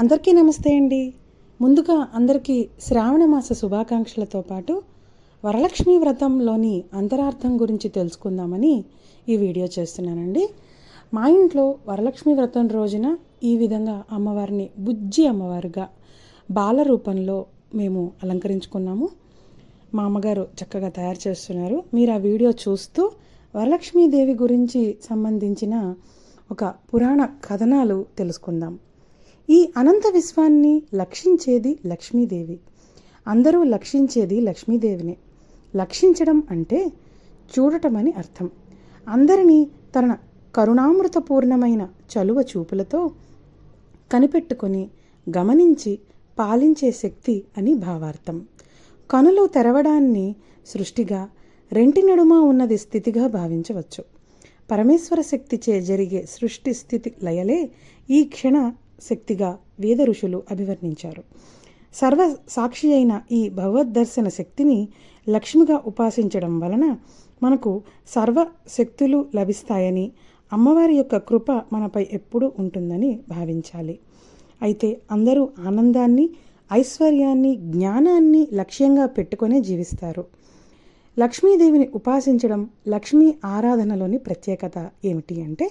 అందరికీ నమస్తే అండి. ముందుగా అందరికీ శ్రావణ మాస శుభాకాంక్షలతో పాటు వరలక్ష్మి వ్రతంలోని అంతరార్థం గురించి తెలుసుకుందామని ఈ వీడియో చేస్తున్నానండి. మా ఇంట్లో వరలక్ష్మి వ్రతం రోజున ఈ విధంగా అమ్మవారిని బుజ్జి అమ్మవారుగా బాల రూపంలో మేము అలంకరించుకున్నాము. మా అమ్మగారు చక్కగా తయారు చేస్తున్నారు. మీరు ఆ వీడియో చూస్తూ వరలక్ష్మీదేవి గురించి సంబంధించిన ఒక పురాణ కథనాలు తెలుసుకుందాం. ఈ అనంత విశ్వాన్ని లక్షించేది లక్ష్మీదేవి. అందరూ లక్షించేది లక్ష్మీదేవిని. లక్షించడం అంటే చూడటం అని అర్థం. అందరినీ తన కరుణామృతపూర్ణమైన చలువ చూపులతో కనిపెట్టుకొని గమనించి పాలించే శక్తి అని భావార్థం. కనులు తెరవడాన్ని సృష్టిగా, రెంటి నడుమ ఉన్నది స్థితిగా భావించవచ్చు. పరమేశ్వర శక్తిచే జరిగే సృష్టి స్థితి లయలే ఈ క్షణ శక్తిగా వేద ఋషులు అభివర్ణించారు. సర్వ సాక్షి అయిన ఈ భగవద్దర్శన శక్తిని లక్ష్మిగా ఉపాసించడం వలన మనకు సర్వ శక్తులు లభిస్తాయని, అమ్మవారి యొక్క కృప మనపై ఎప్పుడూ ఉంటుందని భావించాలి. అయితే అందరూ ఆనందాన్ని, ఐశ్వర్యాన్ని, జ్ఞానాన్ని లక్ష్యంగా పెట్టుకునే జీవిస్తారు. లక్ష్మీదేవిని ఉపాసించడం లక్ష్మీ ఆరాధనలోని ప్రత్యేకత ఏమిటి అంటే,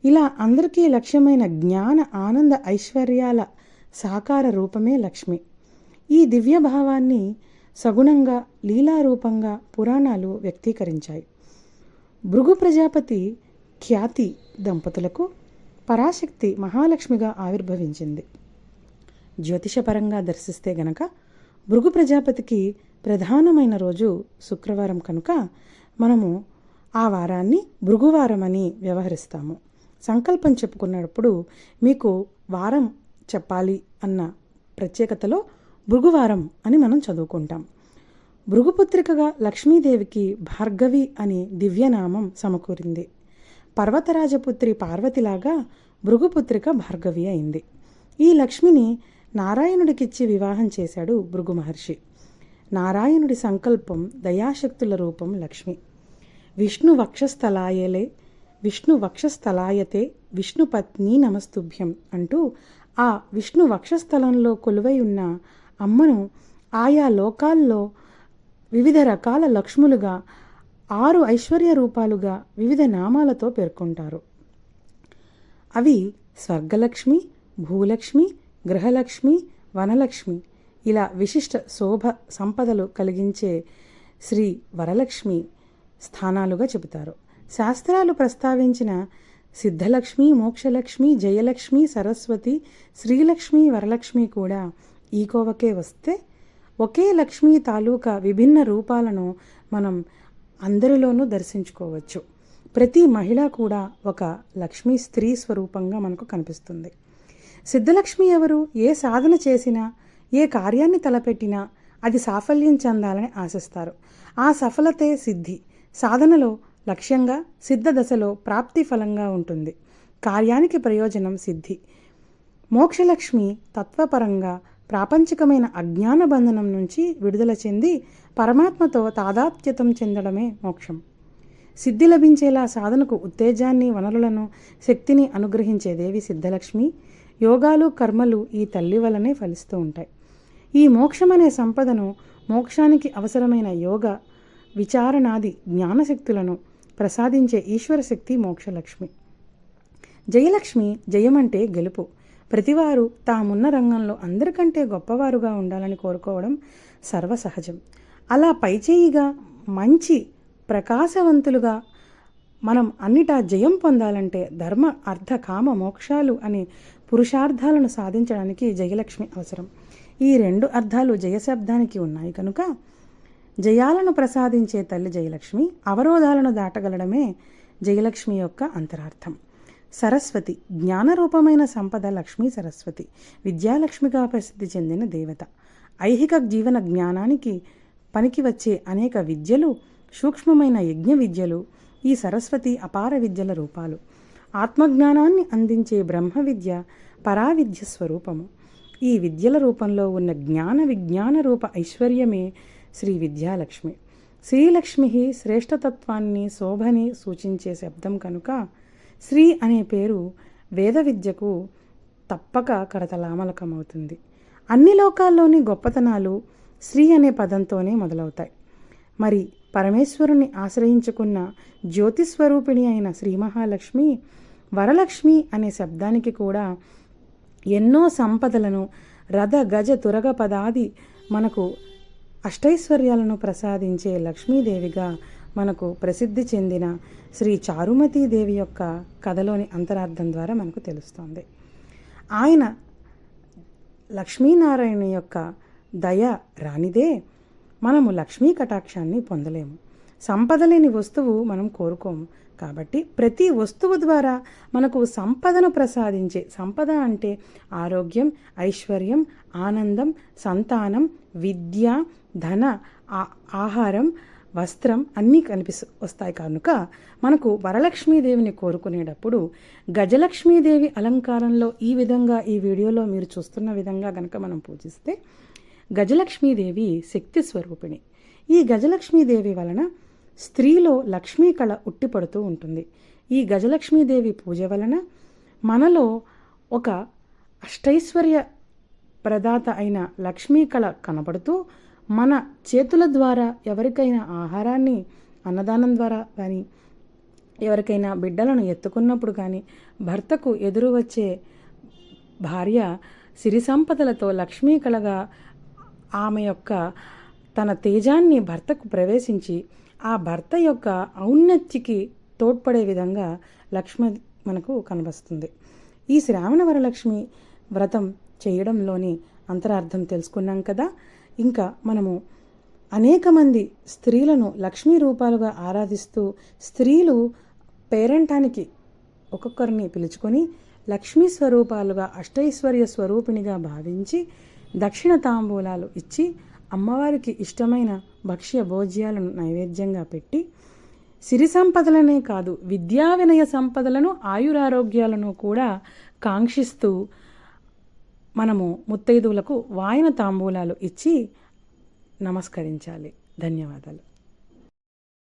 ఇలా అందరికీ లక్ష్యమైన జ్ఞాన, ఆనంద, ఐశ్వర్యాల సాకార రూపమే లక్ష్మి. ఈ దివ్య భావాన్ని సగుణంగా, లీలారూపంగా పురాణాలు వ్యక్తీకరించాయి. భృగు ప్రజాపతి ఖ్యాతి దంపతులకు పరాశక్తి మహాలక్ష్మిగా ఆవిర్భవించింది. జ్యోతిషపరంగా దర్శిస్తే గనక భృగు ప్రజాపతికి ప్రధానమైన రోజు శుక్రవారం కనుక మనము ఆ వారాన్ని భృగువారం అని వ్యవహరిస్తాము. సంకల్పం చెప్పుకున్నప్పుడు మీకు వారం చెప్పాలి అన్న ప్రత్యేకతలో భృగువారం అని మనం చదువుకుంటాం. భృగుపుత్రికగా లక్ష్మీదేవికి భార్గవి అని దివ్యనామం సమకూరింది. పర్వతరాజపుత్రి పార్వతిలాగా భృగుపుత్రిక భార్గవి అయింది. ఈ లక్ష్మిని నారాయణుడికిచ్చి వివాహం చేశాడు భృగు మహర్షి. నారాయణుడి సంకల్పం, దయాశక్తుల రూపం లక్ష్మి. విష్ణు వక్షస్థలాయలే విష్ణు వక్షస్థలాయతే విష్ణుపత్ని నమస్తుభ్యం అంటూ ఆ విష్ణు వక్షస్థలంలో కొలువై ఉన్న అమ్మను ఆయా లోకాల్లో వివిధ రకాల లక్ష్ములుగా, 6 ఐశ్వర్య రూపాలుగా వివిధ నామాలతో పేర్కొంటారు. అవి స్వర్గలక్ష్మి, భూలక్ష్మి, గృహలక్ష్మి, వనలక్ష్మి, ఇలా విశిష్ట శోభ సంపదలు కలిగించే శ్రీ వరలక్ష్మి స్థానాలుగా చెబుతారు. శాస్త్రాలు ప్రస్తావించిన సిద్ధలక్ష్మి, మోక్షలక్ష్మి, జయలక్ష్మి, సరస్వతి, శ్రీలక్ష్మి, వరలక్ష్మి కూడా ఈ కోవకే వస్తే ఒకే లక్ష్మి తాలూకా విభిన్న రూపాలను మనం అందరిలోనూ దర్శించుకోవచ్చు. ప్రతి మహిళ కూడా ఒక లక్ష్మీ స్త్రీ స్వరూపంగా మనకు కనిపిస్తుంది. సిద్ధలక్ష్మి ఎవరు? ఏ సాధన చేసినా, ఏ కార్యాన్ని తలపెట్టినా అది సాఫల్యం చెందాలని ఆశిస్తారు. ఆ సఫలతే సిద్ధి. సాధనలో లక్ష్యంగా, సిద్ధ దశలో ప్రాప్తి ఫలంగా ఉంటుంది. కార్యానికి ప్రయోజనం సిద్ధి. మోక్షలక్ష్మి తత్వపరంగా ప్రాపంచికమైన అజ్ఞాన బంధనం నుంచి విడుదల చెంది పరమాత్మతో తాదాత్మ్యతం చెందడమే మోక్షం. సిద్ధి లభించేలా సాధనకు ఉత్తేజాన్ని, వనరులను, శక్తిని అనుగ్రహించే దేవి సిద్ధలక్ష్మి. యోగాలు, కర్మలు ఈ తల్లి వలనే ఫలిస్తూ ఉంటాయి. ఈ మోక్షం అనే సంపదను, మోక్షానికి అవసరమైన యోగ, విచారణాది జ్ఞానశక్తులను ప్రసాదించే ఈశ్వర శక్తి మోక్షలక్ష్మి. జయలక్ష్మి, జయమంటే గెలుపు. ప్రతివారు తామున్న రంగంలో అందరికంటే గొప్పవారుగా ఉండాలని కోరుకోవడం సర్వసహజం. అలా పైచేయిగా, మంచి ప్రకాశవంతులుగా మనం అన్నిటా జయం పొందాలంటే ధర్మ, అర్థ, కామ, మోక్షాలు అనే పురుషార్థాలను సాధించడానికి జయలక్ష్మి అవసరం. ఈ 2 అర్థాలు జయశబ్దానికి ఉన్నాయి కనుక జయాలను ప్రసాదించే తల్లి జయలక్ష్మి. అవరోధాలను దాటగలడమే జయలక్ష్మి యొక్క అంతరార్థం. సరస్వతి, జ్ఞానరూపమైన సంపద లక్ష్మీ సరస్వతి. విద్యాలక్ష్మిగా ప్రసిద్ధి చెందిన దేవత. ఐహిక జీవన జ్ఞానానికి పనికి వచ్చే అనేక విద్యలు, సూక్ష్మమైన యజ్ఞ విద్యలు ఈ సరస్వతి అపార విద్యల రూపాలు. ఆత్మజ్ఞానాన్ని అందించే బ్రహ్మ విద్య పరావిద్య స్వరూపము. ఈ విద్యల రూపంలో ఉన్న జ్ఞాన విజ్ఞాన రూప ఐశ్వర్యమే శ్రీ విద్యాలక్ష్మి. శ్రీలక్ష్మి శ్రేష్టతత్వాన్ని, శోభని సూచించే శబ్దం కనుక శ్రీ అనే పేరు వేద విద్యకు తప్పక కరతలామలకమవుతుంది. అన్ని లోకాల్లోని గొప్పతనాలు శ్రీ అనే పదంతోనే మొదలవుతాయి. మరి పరమేశ్వరుని ఆశ్రయించుకున్న జ్యోతిస్వరూపిణి అయిన శ్రీ మహాలక్ష్మి వరలక్ష్మి అనే శబ్దానికి కూడా ఎన్నో సంపదలను రథ గజ తురగ పదాది మనకు అష్టైశ్వర్యాలను ప్రసాదించే లక్ష్మీదేవిగా మనకు ప్రసిద్ధి చెందిన శ్రీ చారుమతీదేవి యొక్క కథలోని అంతరార్థం ద్వారా మనకు తెలుస్తోంది. ఆయన లక్ష్మీనారాయణ యొక్క దయ రానిదే మనము లక్ష్మీ కటాక్షాన్ని పొందలేము. సంపద లేని వస్తువు మనం కోరుకోము. కాబట్టి ప్రతి వస్తువు ద్వారా మనకు సంపదను ప్రసాదించే, సంపద అంటే ఆరోగ్యం, ఐశ్వర్యం, ఆనందం, సంతానం, విద్య, ధన, ఆహారం, వస్త్రం అన్నీ వస్తాయి. కనుక మనకు వరలక్ష్మీదేవిని కోరుకునేటప్పుడు గజలక్ష్మీదేవి అలంకారంలో ఈ విధంగా ఈ వీడియోలో మీరు చూస్తున్న విధంగా గనక మనం పూజిస్తే గజలక్ష్మీదేవి శక్తి స్వరూపిణి. ఈ గజలక్ష్మీదేవి వలన స్త్రీలో లక్ష్మీ కళ ఉట్టిపడుతూ ఉంటుంది. ఈ గజలక్ష్మీదేవి పూజ వలన మనలో ఒక అష్టైశ్వర్య ప్రదాత అయిన లక్ష్మీ కళ కనబడుతూ మన చేతుల ద్వారా ఎవరికైనా ఆహారాన్ని అన్నదానం ద్వారా కానీ, ఎవరికైనా బిడ్డలను ఎత్తుకున్నప్పుడు కానీ, భర్తకు ఎదురు వచ్చే భార్య సిరి సంపదలతో లక్ష్మీ కళగా ఆమె యొక్క తన తేజాన్ని భర్తకు ప్రవేశించి ఆ భర్త యొక్క ఔన్నత్యకి తోడ్పడే విధంగా లక్ష్మి మనకు కనిపిస్తుంది. ఈ శ్రావణ వరలక్ష్మి వ్రతం చేయడంలోని అంతరార్థం తెలుసుకున్నాం కదా. ఇంకా మనము అనేక మంది స్త్రీలను లక్ష్మీ రూపాలుగా ఆరాధిస్తూ స్త్రీలు పేరంటానికి ఒక్కొక్కరిని పిలుచుకొని లక్ష్మీ స్వరూపాలుగా అష్టైశ్వర్య స్వరూపిణిగా భావించి దక్షిణ తాంబూలాలు ఇచ్చి అమ్మవారికి ఇష్టమైన భక్ష్య భోజ్యాలను నైవేద్యంగా పెట్టి సిరి సంపదలనే కాదు విద్యా వినయ సంపదలను ఆయురారోగ్యాలను కూడా కాంక్షిస్తూ మనము ముత్తైదువులకు వాయన తాంబూలాలు ఇచ్చి నమస్కరించాలి. ధన్యవాదాలు.